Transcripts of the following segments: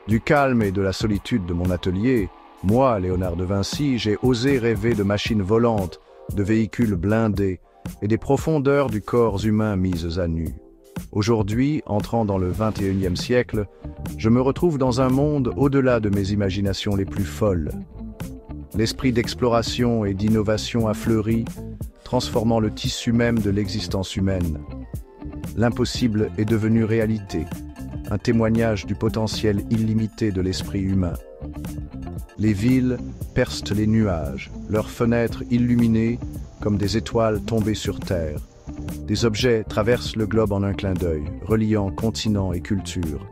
Du calme et de la solitude de mon atelier, moi, Léonard de Vinci, j'ai osé rêver de machines volantes, de véhicules blindés et des profondeurs du corps humain mises à nu. Aujourd'hui, entrant dans le XXIe siècle, je me retrouve dans un monde au-delà de mes imaginations les plus folles. L'esprit d'exploration et d'innovation a fleuri, transformant le tissu même de l'existence humaine. L'impossible est devenu réalité, un témoignage du potentiel illimité de l'esprit humain. Les villes percent les nuages, leurs fenêtres illuminées comme des étoiles tombées sur terre. Des objets traversent le globe en un clin d'œil, reliant continents et cultures.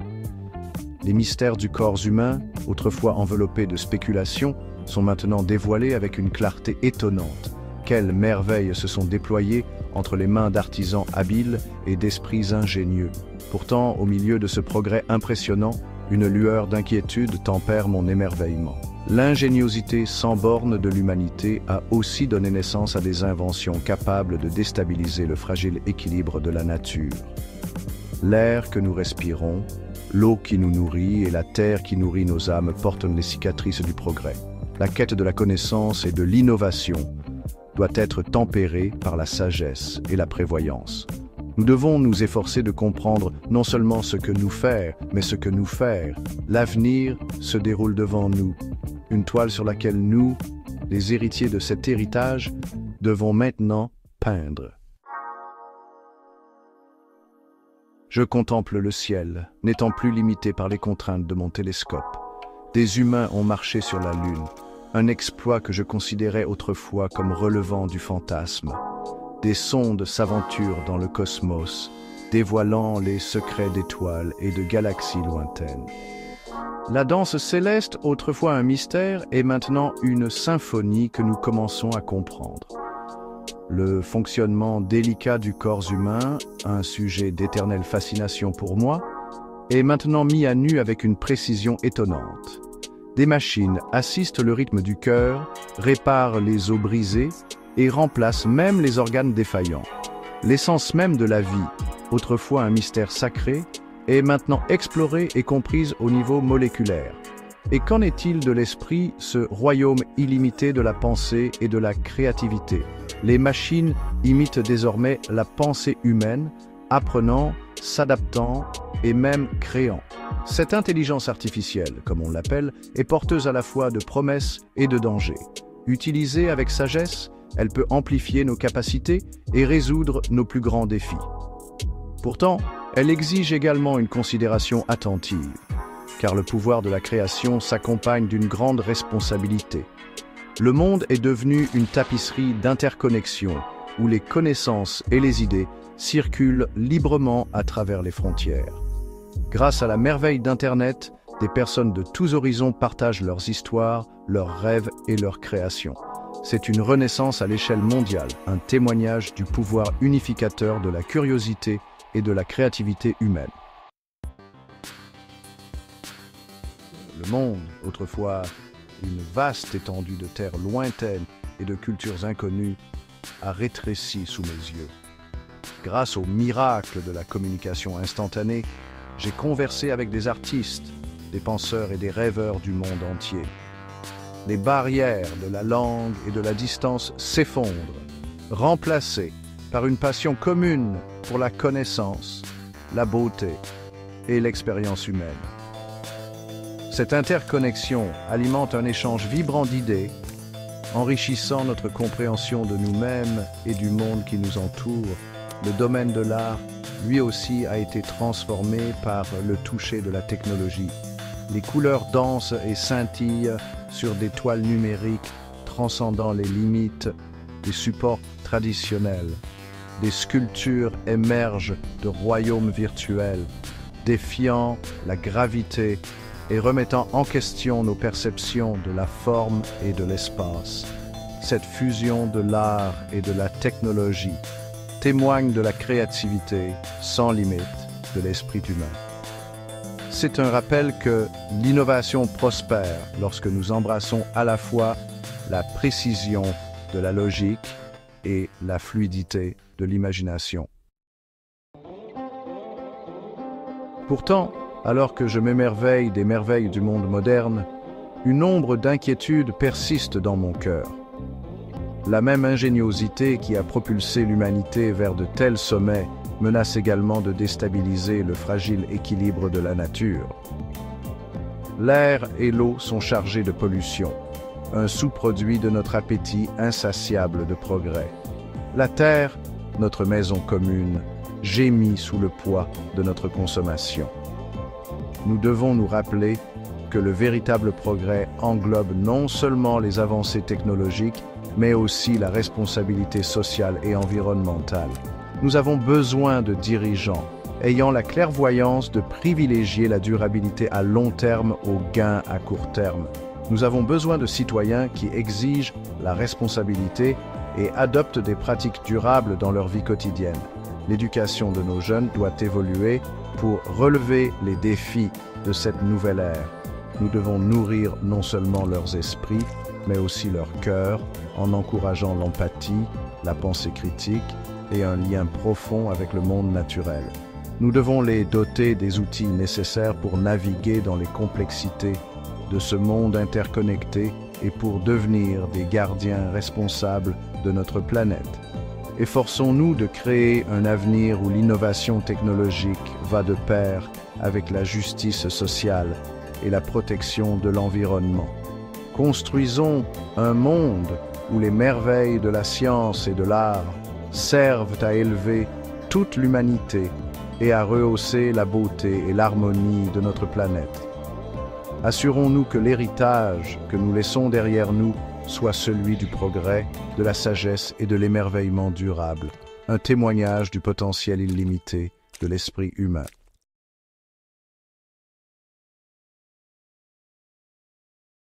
Les mystères du corps humain, autrefois enveloppés de spéculations, sont maintenant dévoilés avec une clarté étonnante. Quelles merveilles se sont déployées entre les mains d'artisans habiles et d'esprits ingénieux. Pourtant, au milieu de ce progrès impressionnant, une lueur d'inquiétude tempère mon émerveillement. L'ingéniosité sans borne de l'humanité a aussi donné naissance à des inventions capables de déstabiliser le fragile équilibre de la nature. L'air que nous respirons, l'eau qui nous nourrit et la terre qui nourrit nos âmes portent les cicatrices du progrès. La quête de la connaissance et de l'innovation doit être tempérée par la sagesse et la prévoyance. Nous devons nous efforcer de comprendre non seulement ce que nous faire, mais ce que nous faire. L'avenir se déroule devant nous, une toile sur laquelle nous, les héritiers de cet héritage, devons maintenant peindre. Je contemple le ciel, n'étant plus limité par les contraintes de mon télescope. Des humains ont marché sur la Lune, un exploit que je considérais autrefois comme relevant du fantasme. Des sondes s'aventurent dans le cosmos, dévoilant les secrets d'étoiles et de galaxies lointaines. La danse céleste, autrefois un mystère, est maintenant une symphonie que nous commençons à comprendre. Le fonctionnement délicat du corps humain, un sujet d'éternelle fascination pour moi, est maintenant mis à nu avec une précision étonnante. Des machines assistent le rythme du cœur, réparent les os brisés et remplacent même les organes défaillants. L'essence même de la vie, autrefois un mystère sacré, est maintenant explorée et comprise au niveau moléculaire. Et qu'en est-il de l'esprit, ce royaume illimité de la pensée et de la créativité? Les machines imitent désormais la pensée humaine, apprenant, s'adaptant et même créant. Cette intelligence artificielle, comme on l'appelle, est porteuse à la fois de promesses et de dangers. Utilisée avec sagesse, elle peut amplifier nos capacités et résoudre nos plus grands défis. Pourtant, elle exige également une considération attentive, car le pouvoir de la création s'accompagne d'une grande responsabilité. Le monde est devenu une tapisserie d'interconnexions, où les connaissances et les idées circulent librement à travers les frontières. Grâce à la merveille d'Internet, des personnes de tous horizons partagent leurs histoires, leurs rêves et leurs créations. C'est une renaissance à l'échelle mondiale, un témoignage du pouvoir unificateur de la curiosité et de la créativité humaine. Le monde, autrefois une vaste étendue de terres lointaines et de cultures inconnues, a rétréci sous mes yeux. Grâce au miracle de la communication instantanée, j'ai conversé avec des artistes, des penseurs et des rêveurs du monde entier. Les barrières de la langue et de la distance s'effondrent, remplacées par une passion commune pour la connaissance, la beauté et l'expérience humaine. Cette interconnexion alimente un échange vibrant d'idées, enrichissant notre compréhension de nous-mêmes et du monde qui nous entoure. Le domaine de l'art, lui aussi, a été transformé par le toucher de la technologie. Les couleurs dansent et scintillent sur des toiles numériques transcendant les limites des supports traditionnels. Des sculptures émergent de royaumes virtuels, défiant la gravité et remettant en question nos perceptions de la forme et de l'espace. Cette fusion de l'art et de la technologie témoigne de la créativité sans limite de l'esprit humain. C'est un rappel que l'innovation prospère lorsque nous embrassons à la fois la précision de la logique et la fluidité de l'imagination. Pourtant, Alors que je m'émerveille des merveilles du monde moderne, une ombre d'inquiétude persiste dans mon cœur. La même ingéniosité qui a propulsé l'humanité vers de tels sommets menace également de déstabiliser le fragile équilibre de la nature. L'air et l'eau sont chargés de pollution, un sous-produit de notre appétit insatiable de progrès. La terre, notre maison commune, gémit sous le poids de notre consommation. Nous devons nous rappeler que le véritable progrès englobe non seulement les avancées technologiques, mais aussi la responsabilité sociale et environnementale. Nous avons besoin de dirigeants ayant la clairvoyance de privilégier la durabilité à long terme aux gains à court terme. Nous avons besoin de citoyens qui exigent la responsabilité et adoptent des pratiques durables dans leur vie quotidienne. L'éducation de nos jeunes doit évoluer pour relever les défis de cette nouvelle ère. Nous devons nourrir non seulement leurs esprits, mais aussi leur cœur, en encourageant l'empathie, la pensée critique et un lien profond avec le monde naturel. Nous devons les doter des outils nécessaires pour naviguer dans les complexités de ce monde interconnecté et pour devenir des gardiens responsables de notre planète. Efforçons-nous de créer un avenir où l'innovation technologique va de pair avec la justice sociale et la protection de l'environnement. Construisons un monde où les merveilles de la science et de l'art servent à élever toute l'humanité et à rehausser la beauté et l'harmonie de notre planète. Assurons-nous que l'héritage que nous laissons derrière nous soit celui du progrès, de la sagesse et de l'émerveillement durable, un témoignage du potentiel illimité de l'esprit humain.